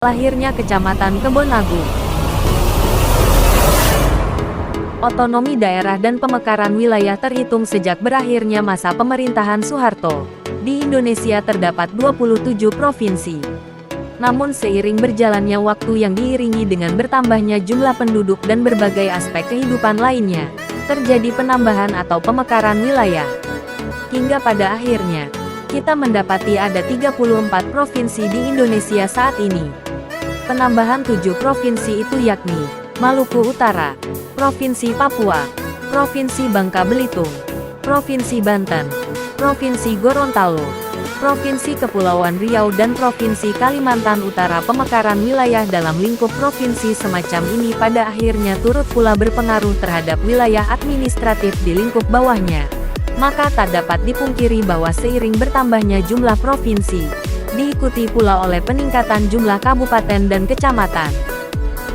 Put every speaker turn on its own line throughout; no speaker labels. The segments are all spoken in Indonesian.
Lahirnya Kecamatan Kebonagung. Otonomi daerah dan pemekaran wilayah terhitung sejak berakhirnya masa pemerintahan Soeharto. Di Indonesia terdapat 27 provinsi. Namun seiring berjalannya waktu yang diiringi dengan bertambahnya jumlah penduduk dan berbagai aspek kehidupan lainnya, terjadi penambahan atau pemekaran wilayah. Hingga pada akhirnya, kita mendapati ada 34 provinsi di Indonesia saat ini. Penambahan 7 provinsi itu yakni Maluku Utara, Provinsi Papua, Provinsi Bangka Belitung, Provinsi Banten, Provinsi Gorontalo, Provinsi Kepulauan Riau dan Provinsi Kalimantan Utara. Pemekaran wilayah dalam lingkup provinsi semacam ini pada akhirnya turut pula berpengaruh terhadap wilayah administratif di lingkup bawahnya. Maka tak dapat dipungkiri bahwa seiring bertambahnya jumlah provinsi, diikuti pula oleh peningkatan jumlah kabupaten dan kecamatan.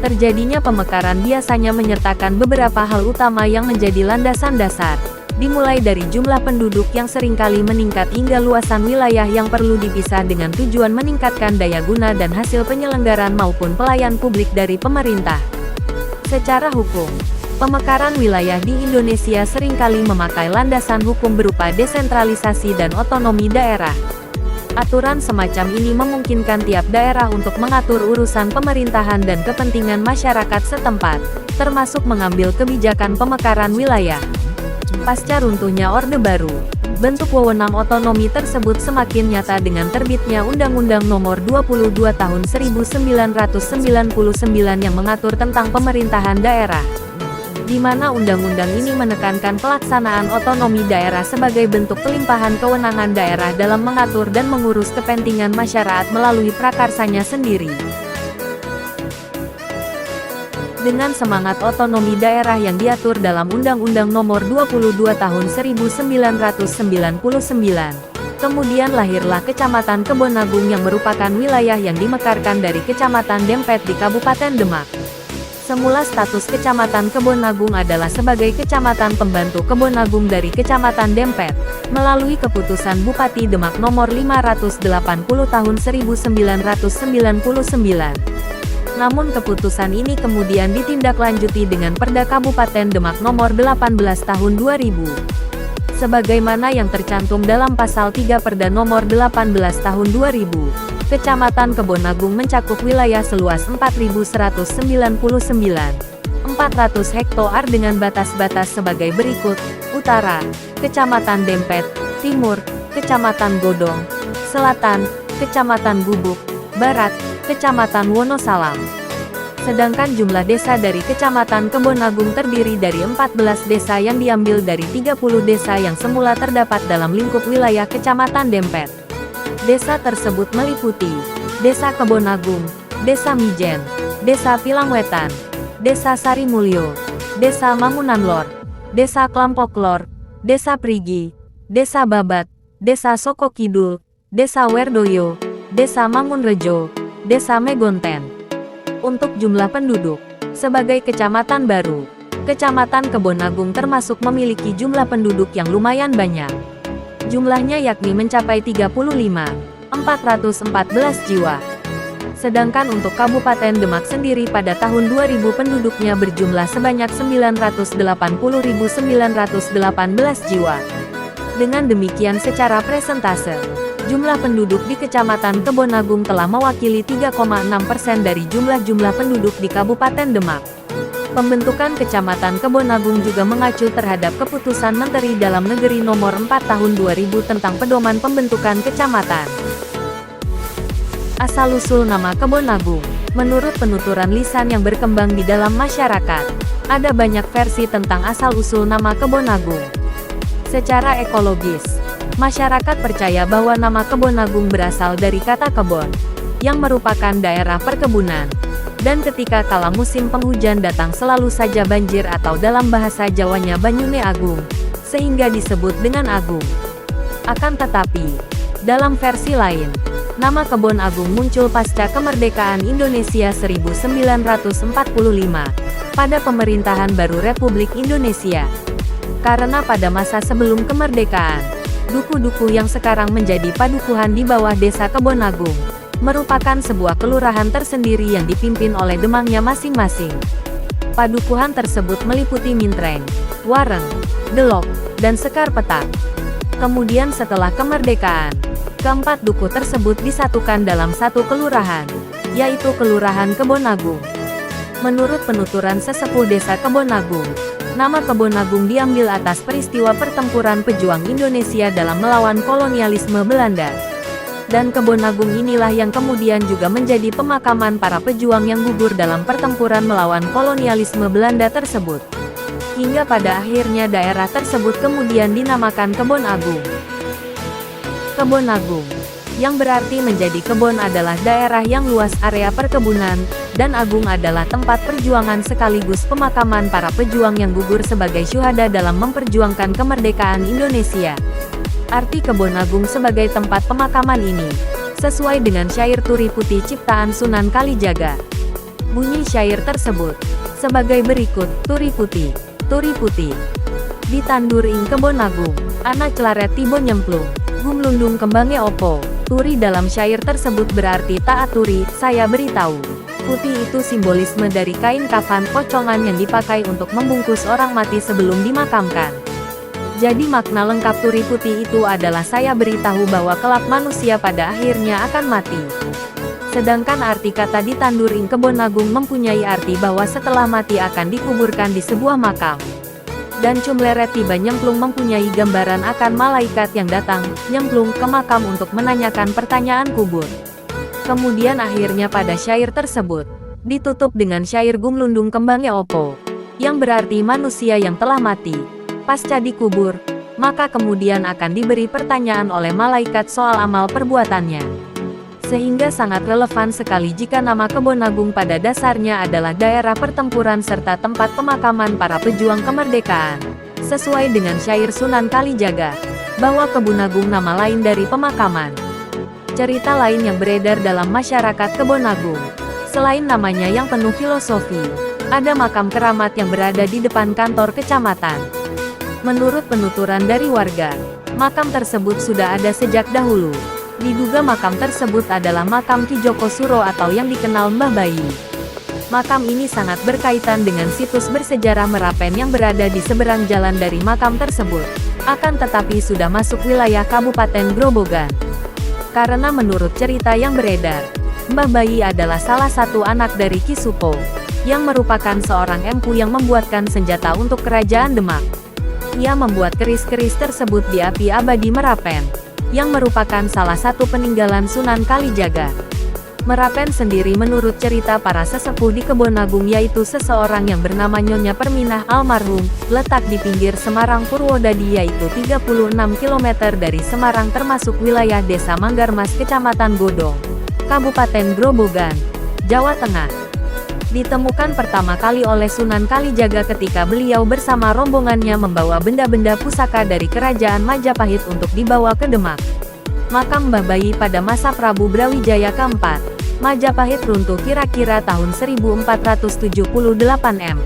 Terjadinya pemekaran biasanya menyertakan beberapa hal utama yang menjadi landasan dasar, dimulai dari jumlah penduduk yang seringkali meningkat hingga luasan wilayah yang perlu dipisah dengan tujuan meningkatkan daya guna dan hasil penyelenggaraan maupun pelayan publik dari pemerintah. Secara hukum, pemekaran wilayah di Indonesia seringkali memakai landasan hukum berupa desentralisasi dan otonomi daerah. Aturan semacam ini memungkinkan tiap daerah untuk mengatur urusan pemerintahan dan kepentingan masyarakat setempat, termasuk mengambil kebijakan pemekaran wilayah. Pasca runtuhnya Orde Baru, bentuk wewenang otonomi tersebut semakin nyata dengan terbitnya Undang-Undang Nomor 22 Tahun 1999 yang mengatur tentang pemerintahan daerah, di mana undang-undang ini menekankan pelaksanaan otonomi daerah sebagai bentuk pelimpahan kewenangan daerah dalam mengatur dan mengurus kepentingan masyarakat melalui prakarsanya sendiri. Dengan semangat otonomi daerah yang diatur dalam Undang-Undang Nomor 22 Tahun 1999, kemudian lahirlah Kecamatan Kebonagung yang merupakan wilayah yang dimekarkan dari Kecamatan Dempet di Kabupaten Demak. Semula status Kecamatan Kebonagung adalah sebagai Kecamatan Pembantu Kebonagung dari Kecamatan Dempet, melalui Keputusan Bupati Demak Nomor 580 Tahun 1999. Namun keputusan ini kemudian ditindaklanjuti dengan Perda Kabupaten Demak Nomor 18 Tahun 2000. Sebagaimana yang tercantum dalam Pasal 3 Perda Nomor 18 Tahun 2000. Kecamatan Kebonagung mencakup wilayah seluas 4.199,400 hektoar dengan batas-batas sebagai berikut: Utara, Kecamatan Dempet; Timur, Kecamatan Godong; Selatan, Kecamatan Gubuk; Barat, Kecamatan Wonosalam. Sedangkan jumlah desa dari Kecamatan Kebonagung terdiri dari 14 desa yang diambil dari 30 desa yang semula terdapat dalam lingkup wilayah Kecamatan Dempet. Desa tersebut meliputi Desa Kebonagung, Desa Mijen, Desa Pilangwetan, Desa Sarimulyo, Desa Mangunanlor, Desa Klampoklor, Desa Prigi, Desa Babat, Desa Soko Kidul, Desa Werdoyo, Desa Mangunrejo, Desa Megonten. Untuk jumlah penduduk, sebagai kecamatan baru, Kecamatan Kebonagung termasuk memiliki jumlah penduduk yang lumayan banyak. Jumlahnya yakni mencapai 35.414 jiwa. Sedangkan untuk Kabupaten Demak sendiri pada tahun 2000 penduduknya berjumlah sebanyak 980.918 jiwa. Dengan demikian secara presentase, jumlah penduduk di Kecamatan Kebonagung telah mewakili 3,6% dari jumlah penduduk di Kabupaten Demak. Pembentukan Kecamatan Kebonagung juga mengacu terhadap Keputusan Menteri Dalam Negeri Nomor 4 Tahun 2000 tentang pedoman pembentukan kecamatan. Asal-usul nama Kebonagung. Menurut penuturan lisan yang berkembang di dalam masyarakat, ada banyak versi tentang asal-usul nama Kebonagung. Secara ekologis, masyarakat percaya bahwa nama Kebonagung berasal dari kata kebon, yang merupakan daerah perkebunan. Dan ketika kala musim penghujan datang selalu saja banjir atau dalam bahasa Jawanya Banyune Agung, sehingga disebut dengan Agung. Akan tetapi, dalam versi lain, nama Kebon Agung muncul pasca kemerdekaan Indonesia 1945, pada pemerintahan baru Republik Indonesia. Karena pada masa sebelum kemerdekaan, duku-duku yang sekarang menjadi padukuhan di bawah Desa Kebonagung, merupakan sebuah kelurahan tersendiri yang dipimpin oleh demangnya masing-masing. Padukuhan tersebut meliputi Mintreng, Wareng, Delok, dan Sekar Petak. Kemudian setelah kemerdekaan, keempat dukuh tersebut disatukan dalam satu kelurahan, yaitu Kelurahan Kebonagung. Menurut penuturan sesepuh desa Kebonagung, nama Kebonagung diambil atas peristiwa pertempuran pejuang Indonesia dalam melawan kolonialisme Belanda. Dan Kebonagung inilah yang kemudian juga menjadi pemakaman para pejuang yang gugur dalam pertempuran melawan kolonialisme Belanda tersebut. Hingga pada akhirnya daerah tersebut kemudian dinamakan Kebon Agung. Kebon Agung, yang berarti menjadi kebon adalah daerah yang luas area perkebunan, dan agung adalah tempat perjuangan sekaligus pemakaman para pejuang yang gugur sebagai syuhada dalam memperjuangkan kemerdekaan Indonesia. Arti Kebon Agung sebagai tempat pemakaman ini, sesuai dengan syair Turi Putih ciptaan Sunan Kalijaga. Bunyi syair tersebut, sebagai berikut, Turi Putih. Turi Putih. Ditandur ing Kebon Agung, ana celaret tibo nyemplung, gumlundung kembange opo. Turi dalam syair tersebut berarti tak aturi, saya beritahu. Putih itu simbolisme dari kain kafan pocongan yang dipakai untuk membungkus orang mati sebelum dimakamkan. Jadi makna lengkap Turi Putih itu adalah saya beritahu bahwa kelak manusia pada akhirnya akan mati. Sedangkan arti kata ditandur ing Kebon Agung mempunyai arti bahwa setelah mati akan dikuburkan di sebuah makam. Dan cumleret tiba nyemplung mempunyai gambaran akan malaikat yang datang, nyemplung ke makam untuk menanyakan pertanyaan kubur. Kemudian akhirnya pada syair tersebut, ditutup dengan syair Gumlundung Kembange Opo, yang berarti manusia yang telah mati, pasca dikubur, maka kemudian akan diberi pertanyaan oleh malaikat soal amal perbuatannya. Sehingga sangat relevan sekali jika nama Kebon Agung pada dasarnya adalah daerah pertempuran serta tempat pemakaman para pejuang kemerdekaan. Sesuai dengan syair Sunan Kalijaga, bahwa Kebon Agung nama lain dari pemakaman. Cerita lain yang beredar dalam masyarakat Kebon Agung, selain namanya yang penuh filosofi, ada makam keramat yang berada di depan kantor kecamatan. Menurut penuturan dari warga, makam tersebut sudah ada sejak dahulu. Diduga makam tersebut adalah makam Ki Joko Suro atau yang dikenal Mbah Bayi. Makam ini sangat berkaitan dengan situs bersejarah Merapen yang berada di seberang jalan dari makam tersebut. Akan tetapi sudah masuk wilayah Kabupaten Grobogan. Karena menurut cerita yang beredar, Mbah Bayi adalah salah satu anak dari Ki Supo, yang merupakan seorang empu yang membuatkan senjata untuk kerajaan Demak. Ia membuat keris-keris tersebut di api abadi Merapen, yang merupakan salah satu peninggalan Sunan Kalijaga. Merapen sendiri menurut cerita para sesepuh di Kebon Agung yaitu seseorang yang bernama Nyonya Perminah almarhum, letak di pinggir Semarang Purwodadi yaitu 36 km dari Semarang termasuk wilayah Desa Manggarmas Kecamatan Godong, Kabupaten Grobogan, Jawa Tengah. Ditemukan pertama kali oleh Sunan Kalijaga ketika beliau bersama rombongannya membawa benda-benda pusaka dari Kerajaan Majapahit untuk dibawa ke Demak. Makam Mbah Bayi pada masa Prabu Brawijaya keempat, Majapahit runtuh kira-kira tahun 1478 m.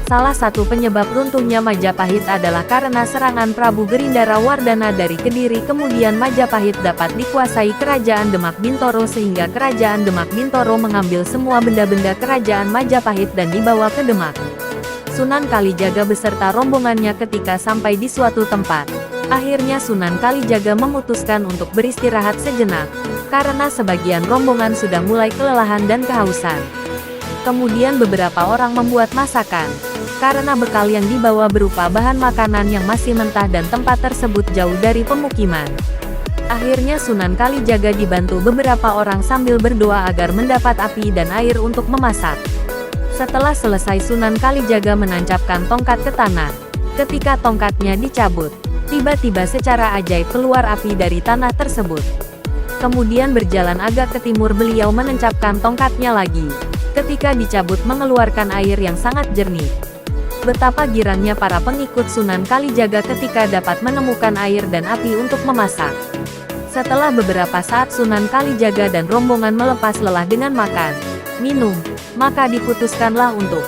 Salah satu penyebab runtuhnya Majapahit adalah karena serangan Prabu Gerindara Wardana dari Kediri kemudian Majapahit dapat dikuasai Kerajaan Demak Bintoro sehingga Kerajaan Demak Bintoro mengambil semua benda-benda Kerajaan Majapahit dan dibawa ke Demak. Sunan Kalijaga beserta rombongannya ketika sampai di suatu tempat, akhirnya Sunan Kalijaga memutuskan untuk beristirahat sejenak, karena sebagian rombongan sudah mulai kelelahan dan kehausan. Kemudian beberapa orang membuat masakan, karena bekal yang dibawa berupa bahan makanan yang masih mentah dan tempat tersebut jauh dari pemukiman. Akhirnya Sunan Kalijaga dibantu beberapa orang sambil berdoa agar mendapat api dan air untuk memasak. Setelah selesai Sunan Kalijaga menancapkan tongkat ke tanah. Ketika tongkatnya dicabut, tiba-tiba secara ajaib keluar api dari tanah tersebut. Kemudian berjalan agak ke timur beliau menancapkan tongkatnya lagi. Ketika dicabut mengeluarkan air yang sangat jernih. Betapa girangnya para pengikut Sunan Kalijaga ketika dapat menemukan air dan api untuk memasak. Setelah beberapa saat Sunan Kalijaga dan rombongan melepas lelah dengan makan, minum, maka diputuskanlah untuk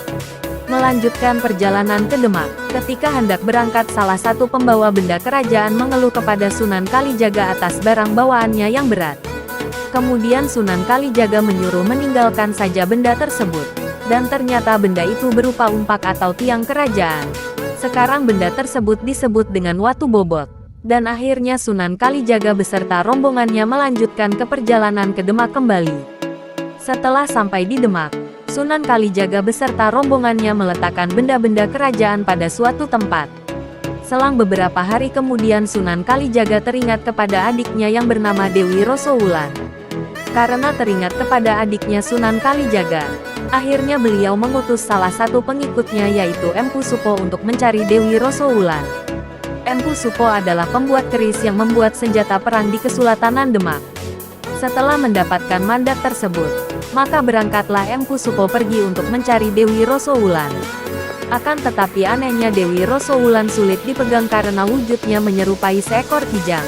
melanjutkan perjalanan ke Demak. Ketika hendak berangkat salah satu pembawa benda kerajaan mengeluh kepada Sunan Kalijaga atas barang bawaannya yang berat. Kemudian Sunan Kalijaga menyuruh meninggalkan saja benda tersebut. Dan ternyata benda itu berupa umpak atau tiang kerajaan. Sekarang benda tersebut disebut dengan Watu Bobot. Dan akhirnya Sunan Kalijaga beserta rombongannya melanjutkan ke perjalanan ke Demak kembali. Setelah sampai di Demak, Sunan Kalijaga beserta rombongannya meletakkan benda-benda kerajaan pada suatu tempat. Selang beberapa hari kemudian Sunan Kalijaga teringat kepada adiknya yang bernama Dewi Rosowulan. Karena teringat kepada adiknya Sunan Kalijaga, akhirnya beliau mengutus salah satu pengikutnya yaitu Empu Supo untuk mencari Dewi Rosowulan. Empu Supo adalah pembuat keris yang membuat senjata perang di Kesultanan Demak. Setelah mendapatkan mandat tersebut, maka berangkatlah Empu Supo pergi untuk mencari Dewi Rosowulan. Akan tetapi anehnya Dewi Rosowulan sulit dipegang karena wujudnya menyerupai seekor kijang.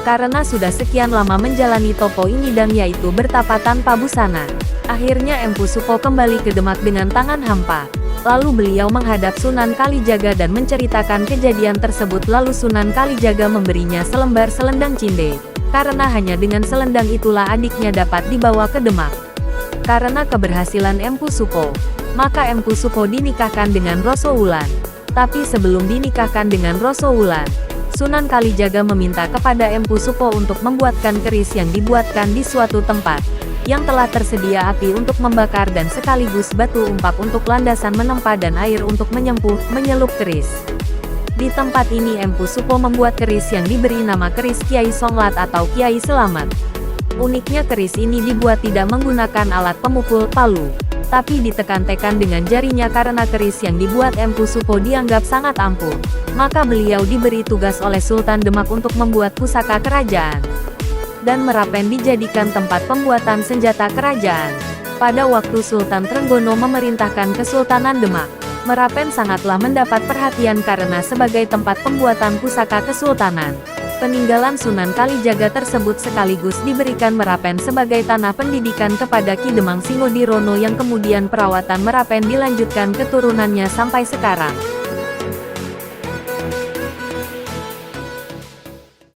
Karena sudah sekian lama menjalani topo ingidang yaitu bertapa tanpa busana, akhirnya Empu Supo kembali ke Demak dengan tangan hampa. Lalu beliau menghadap Sunan Kalijaga dan menceritakan kejadian tersebut. Lalu Sunan Kalijaga memberinya selembar selendang cinde, karena hanya dengan selendang itulah adiknya dapat dibawa ke Demak. Karena keberhasilan Empu Supo, maka Empu Supo dinikahkan dengan Rosowulan. Tapi sebelum dinikahkan dengan Rosowulan, Sunan Kalijaga meminta kepada Empu Supo untuk membuatkan keris yang dibuatkan di suatu tempat, yang telah tersedia api untuk membakar dan sekaligus batu umpak untuk landasan menempa dan air untuk menyelup keris. Di tempat ini Empu Supo membuat keris yang diberi nama keris Kiai Songlat atau Kiai Selamat. Uniknya keris ini dibuat tidak menggunakan alat pemukul palu, tapi ditekan-tekan dengan jarinya karena keris yang dibuat Empu Supo dianggap sangat ampuh. Maka beliau diberi tugas oleh Sultan Demak untuk membuat pusaka kerajaan. Dan Merapen dijadikan tempat pembuatan senjata kerajaan. Pada waktu Sultan Trenggono memerintahkan Kesultanan Demak, Merapen sangatlah mendapat perhatian karena sebagai tempat pembuatan pusaka kesultanan. Peninggalan Sunan Kalijaga tersebut sekaligus diberikan Merapen sebagai tanah pendidikan kepada Ki Demang Singodirono yang kemudian perawatan Merapen dilanjutkan keturunannya sampai sekarang.